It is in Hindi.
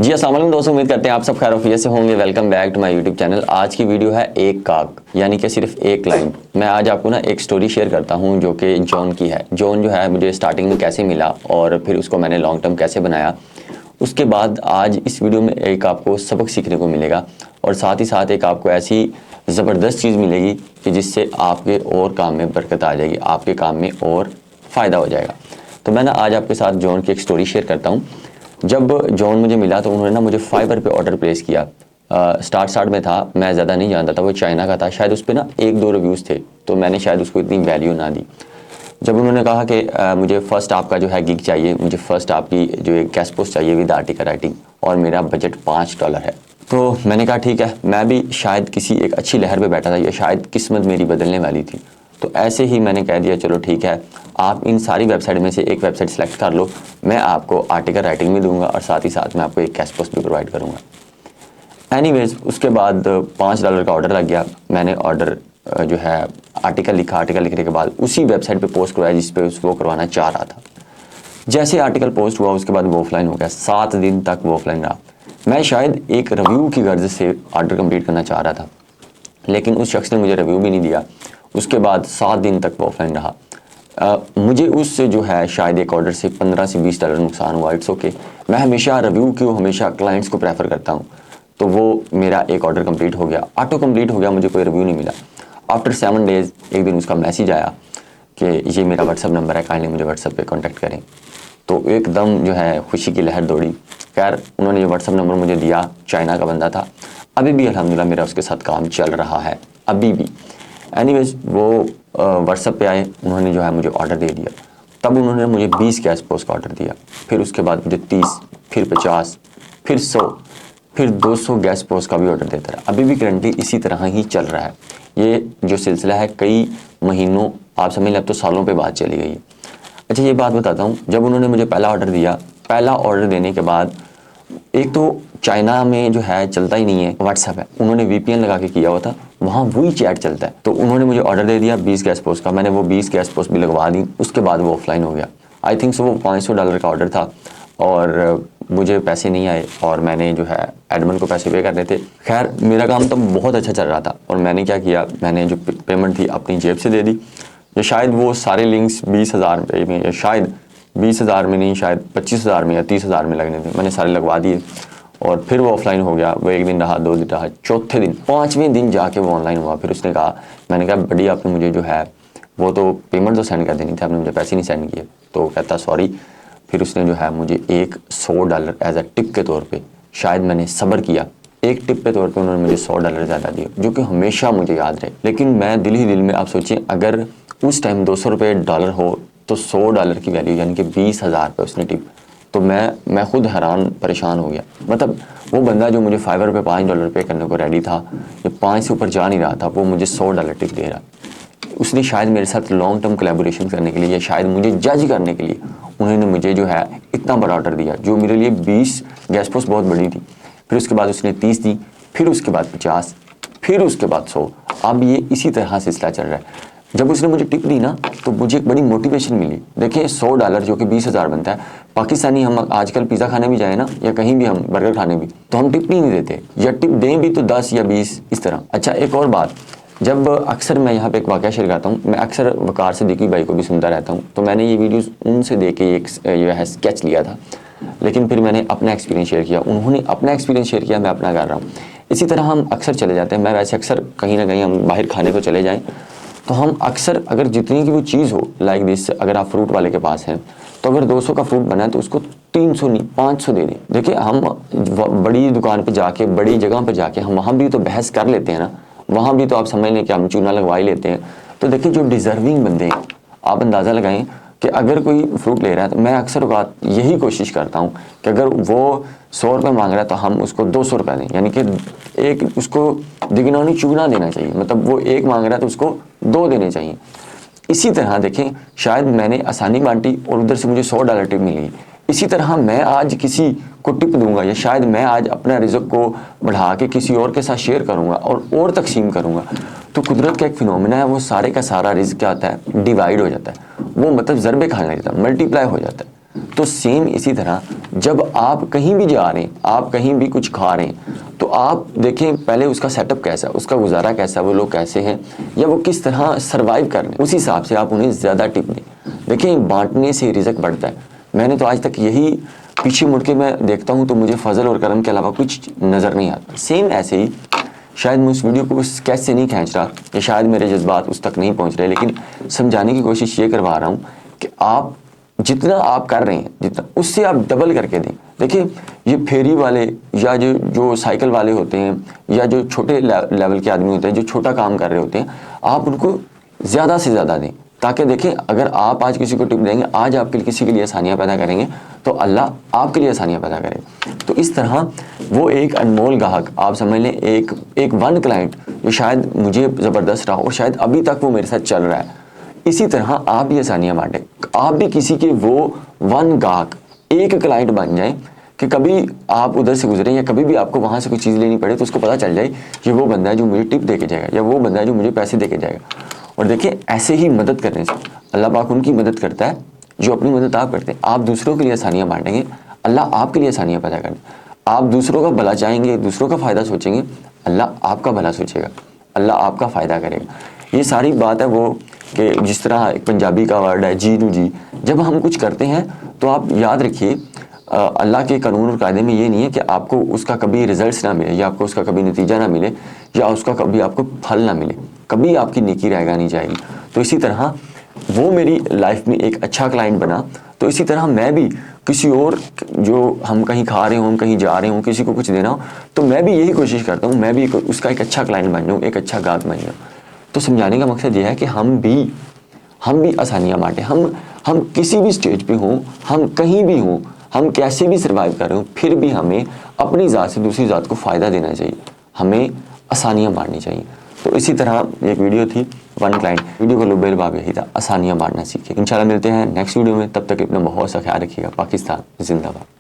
जी अस्सलाम वालेकुम दोस्तों, उम्मीद करते हैं आप सब खैर ऑफिस से होंगे। Welcome back to my YouTube channel. आज की वीडियो है एक काक, यानी कि सिर्फ एक लाइन। मैं आज आपको ना एक स्टोरी शेयर करता हूं जो कि जॉन की है। जॉन जो है मुझे स्टार्टिंग में कैसे मिला और फिर उसको मैंने लॉन्ग टर्म कैसे बनाया, उसके बाद आज इस वीडियो में एक आपको सबक सीखने को मिलेगा और साथ ही साथ एक आपको ऐसी ज़बरदस्त चीज़ मिलेगी कि जिससे आपके और काम में बरकत आ जाएगी, आपके काम में और फ़ायदा हो जाएगा। तो मैं ना आज आपके साथ जॉन की एक स्टोरी शेयर करता हूँ। जब जॉन मुझे मिला तो उन्होंने ना मुझे फाइबर पे ऑर्डर प्लेस किया। स्टार्ट में था, मैं ज़्यादा नहीं जानता था, वो चाइना का था। शायद उस पर ना एक दो रिव्यूज़ थे तो मैंने शायद उसको इतनी वैल्यू ना दी। जब उन्होंने कहा कि मुझे फ़र्स्ट आपका जो है गिग चाहिए, मुझे फ़र्स्ट आपकी जो एक गेस्ट पोस्ट चाहिए विद आर्टिकल राइटिंग, और मेरा बजट $5 है, तो मैंने कहा ठीक है। मैं भी शायद किसी एक अच्छी लहर पे बैठा था या शायद किस्मत मेरी बदलने वाली थी, तो ऐसे ही मैंने कह दिया चलो ठीक है, आप इन सारी वेबसाइट में से एक वेबसाइट सेलेक्ट कर लो, मैं आपको आर्टिकल राइटिंग भी दूंगा और साथ ही साथ मैं आपको एक गेस्ट पोस्ट भी प्रोवाइड करूँगा। एनीवेज उसके बाद $5 का ऑर्डर लग गया। मैंने ऑर्डर जो है आर्टिकल लिखा, आर्टिकल लिखने के बाद उसी वेबसाइट पे पोस्ट करवाया जिस पे उसको करवाना चाह रहा था। जैसे आर्टिकल पोस्ट हुआ उसके बाद वो ऑफलाइन हो गया। 7 दिन तक वो ऑफलाइन रहा। मैं शायद एक रिव्यू की गर्ज से ऑर्डर कंप्लीट करना चाह रहा था, लेकिन उस शख्स ने मुझे रिव्यू भी नहीं दिया। उसके बाद 7 दिन तक वो ऑफलाइन रहा। मुझे उससे जो है शायद एक ऑर्डर से $15 से $20 नुकसान हुआ। इट्स ओके, मैं हमेशा रिव्यू को हमेशा क्लाइंट्स को प्रेफर करता हूँ। तो वो मेरा एक ऑर्डर कंप्लीट हो गया, ऑटो कंप्लीट हो गया, मुझे कोई रिव्यू नहीं मिला। आफ्टर 7 डेज़ एक दिन उसका मैसेज आया कि ये मेरा व्हाट्सअप नंबर है, काइंडली मुझे व्हाट्सअप पे कांटेक्ट करें। तो एकदम जो है खुशी की लहर दौड़ी। खैर उन्होंने ये व्हाट्सअप नंबर मुझे दिया, चाइना का बंदा था। अभी भी अल्हम्दुलिल्लाह मेरा उसके साथ काम चल रहा है अभी भी। एनीवेज वो व्हाट्सअप पे आए, उन्होंने जो है मुझे ऑर्डर दे दिया। तब उन्होंने मुझे 20 गैस पोस्ट का ऑर्डर दिया, फिर उसके बाद मुझे 30, फिर 50, फिर 100, फिर 200 गैस पोस्ट का भी ऑर्डर देता रहा। अभी भी करंटली इसी तरह ही चल रहा है। ये जो सिलसिला है कई महीनों, आप समझ लें अब तो सालों पे बात चली गई है। अच्छा ये बात बताता हूँ, जब उन्होंने मुझे पहला ऑर्डर दिया, पहला ऑर्डर देने के बाद एक तो चाइना में जो है चलता ही नहीं है व्हाट्सएप है, उन्होंने VPN लगा के किया हुआ था, वहाँ वही चैट चलता है। तो उन्होंने मुझे ऑर्डर दे दिया 20 गैस पोस्ट का, मैंने वो 20 गैस पोस्ट भी लगवा दी। उसके बाद वो ऑफलाइन हो गया। आई थिंक सो वो $500 का ऑर्डर था और मुझे पैसे नहीं आए और मैंने जो है एडमिन को पैसे पे करने थे। खैर मेरा काम तो बहुत अच्छा चल रहा था और मैंने क्या किया, मैंने जो पेमेंट थी अपनी जेब से दे दी। या शायद वो सारे लिंक्स 20,000 रुपये में, या शायद 20,000 में नहीं, शायद 25,000 में या 30,000 में लगने थे, मैंने सारे लगवा दिए। और फिर वो ऑफलाइन हो गया। वो एक दिन रहा, 2 दिन रहा, चौथे दिन 5वें दिन जाके वो ऑनलाइन हुआ। फिर उसने कहा, मैंने कहा बड़ी आपने मुझे जो है वो तो पेमेंट तो सेंड कर देनी थी, आपने मुझे पैसे नहीं सेंड किए। तो कहता सॉरी। फिर उसने जो है मुझे एक $100 एज अ टिप के तौर पे, शायद मैंने सब्र किया, एक टिप के तौर पे उन्होंने मुझे $100 ज़्यादा दिए, जो कि हमेशा मुझे याद रहे। लेकिन मैं दिल ही दिल में, आप सोचिए अगर उस टाइम 200 रुपये डॉलर हो तो $100 की वैल्यू यानी कि 20,000 रुपये उसने टिप। तो मैं खुद हैरान परेशान हो गया। मतलब वो बंदा जो मुझे फाइवर पे $5 पे करने को रेडी था, ये 5 से ऊपर जा नहीं रहा था, वो मुझे $100 टिप दे रहा। उसने शायद मेरे साथ लॉन्ग टर्म कोलैबोरेशन करने के लिए या शायद मुझे जज करने के लिए उन्होंने मुझे जो है इतना बड़ा ऑर्डर दिया, जो मेरे लिए 20 गैस पोस्ट बहुत बड़ी थी। फिर उसके बाद उसने 30 दी, फिर उसके बाद 50, फिर उसके बाद 100। अब ये इसी तरह सिलसिला चल रहा है। जब उसने मुझे टिप दी ना तो मुझे एक बड़ी मोटिवेशन मिली। देखिए $100 जो कि 20,000 बनता है, पाकिस्तानी हम आजकल पिज़्ज़ा खाने भी जाए ना या कहीं भी हम बर्गर खाने भी, तो हम टिप नहीं देते, या टिप दें भी तो 10 या 20 इस तरह। अच्छा एक और बात, जब अक्सर मैं यहाँ पे एक वाक़या शेयर करता हूँ, मैं अक्सर वकार सिद्दीकी भाई को भी सुनता रहता हूँ, तो मैंने ये वीडियोस उनसे देख के एक जो है स्केच लिया था, लेकिन फिर मैंने अपना एक्सपीरियंस शेयर किया, उन्होंने अपना एक्सपीरियंस शेयर किया, मैं अपना कर रहा हूँ। इसी तरह हम अक्सर चले जाते हैं। मैं वैसे अक्सर कहीं ना कहीं हम बाहर खाने को चले जाएँ तो हम अक्सर अगर जितनी की वो चीज़ हो, लाइक दिस, अगर आप फ्रूट वाले के पास हैं तो अगर 200 का फ्रूट बना है तो उसको 300 नहीं 500 दे दें। देखिए हम बड़ी दुकान पे जाके, बड़ी जगह पे जाके हम वहाँ भी तो बहस कर लेते हैं ना, वहाँ भी तो आप समझ लें कि हम चूना लगवा ही लेते हैं। तो देखिए जो डिज़र्विंग बंदे हैं, आप अंदाज़ा लगाएं कि अगर कोई फ्रूट ले रहा है तो मैं अक्सर बात यही कोशिश करता हूँ कि अगर वो 100 रुपये मांग रहा है तो हम उसको 200 रुपये दें, यानी कि एक उसको दिगना नहीं चुगना देना चाहिए। मतलब वो एक मांग रहा है तो उसको 2 देने चाहिए। इसी तरह देखें, शायद मैंने आसानी बांटी और उधर से मुझे $100 टिप मिली। इसी तरह मैं आज किसी को टिप दूंगा या शायद मैं आज अपना रिज़्क को बढ़ा के किसी और के साथ शेयर करूंगा और तकसीम करूंगा, तो कुदरत का एक फिनोमेना है, वो सारे का सारा रिज़्क क्या होता है, डिवाइड हो जाता है। वो मतलब ज़रबे खाने लगता है, मल्टीप्लाई हो जाता है। तो सेम इसी तरह जब आप कहीं भी जा रहे हैं, आप कहीं भी कुछ खा रहे हैं, तो आप देखें पहले उसका सेटअप कैसा है, उसका गुजारा कैसा है, वो लोग कैसे हैं या वो किस तरह सर्वाइव कर रहे हैं, उस हिसाब से आप उन्हें ज़्यादा टिप दें। देखिए बांटने से रिज़्क बढ़ता है। मैंने तो आज तक यही पीछे मुड़ के मैं देखता हूँ तो मुझे फजल और करम के अलावा कुछ नज़र नहीं आता। सेम ऐसे ही शायद मैं उस वीडियो को उस स्केच से नहीं खींच रहा या शायद मेरे जज्बात उस तक नहीं पहुँच रहे, लेकिन समझाने की कोशिश ये करवा रहा हूँ कि आप जितना आप कर रहे हैं जितना उससे आप डबल करके दें। देखिए ये फेरी वाले या जो साइकिल वाले होते हैं या जो छोटे लेवल के आदमी होते हैं जो छोटा काम कर रहे होते हैं, आप उनको ज़्यादा से ज़्यादा दें, ताकि देखें अगर आप आज किसी को टिप देंगे, आज आप किसी के लिए आसानियाँ पैदा करेंगे तो अल्लाह आपके लिए आसानियाँ पैदा करेगा। तो इस तरह वो एक अनमोल ग्राहक, आप समझ लें एक वन क्लाइंट जो शायद मुझे ज़बरदस्त रहा और शायद अभी तक वो मेरे साथ चल रहा है, इसी तरह आप भी आसानियाँ बांटें। आप भी किसी के वो वन ग्राहक, एक क्लाइंट बन जाएं कि कभी आप उधर से गुजरें या कभी भी आपको वहाँ से कोई चीज़ लेनी पड़े तो उसको पता चल जाए कि वो बंदा है जो मुझे टिप दे के जाएगा या वो बंदा है जो मुझे पैसे दे के जाएगा। और देखिए ऐसे ही मदद करने से अल्लाह पाक उनकी मदद करता है जो अपनी मदद आप करते हैं। आप दूसरों के लिए आसानियाँ बांटेंगे, अल्लाह आपके लिए आसानियाँ पैदा करें। आप दूसरों का भला चाहेंगे, दूसरों का फ़ायदा सोचेंगे, अल्लाह आपका भला सोचेगा, अल्लाह आपका फ़ायदा करेगा। ये सारी बात है वो कि जिस तरह एक पंजाबी का वर्ड है जी टू जी, जब हम कुछ करते हैं तो आप याद रखिए अल्लाह के कानून और कायदे में ये नहीं है कि आपको उसका कभी रिजल्ट्स ना मिले या आपको उसका कभी नतीजा ना मिले या उसका कभी आपको फल ना मिले, कभी आपकी नेकी रहेगा नहीं जाएगी। तो इसी तरह वो मेरी लाइफ में एक अच्छा क्लाइंट बना, तो इसी तरह मैं भी किसी और जो हम कहीं खा रहे हों, हम कहीं जा रहे हों, किसी को कुछ देना हो तो मैं भी यही कोशिश करता हूँ मैं भी उसका एक अच्छा क्लाइंट बन जाऊँ, एक अच्छा गाहक बन जाऊँ। तो समझाने का मकसद यह है कि हम भी आसानियाँ बांटें। हम किसी भी स्टेज पे हों, हम कहीं भी हों, हम कैसे भी सर्वाइव कर रहे हो, फिर भी हमें अपनी ज़ात से दूसरी ज़ात को फ़ायदा देना चाहिए, हमें आसानियाँ बांटनी चाहिए। तो इसी तरह एक वीडियो थी वन क्लाइंट, वीडियो का लुबेल बाब यही था, आसानियाँ बांटना सीखें। इंशाल्लाह मिलते हैं नेक्स्ट वीडियो में, तब तक अपना बहुत सा ख्याल रखिएगा। पाकिस्तान जिंदाबाद।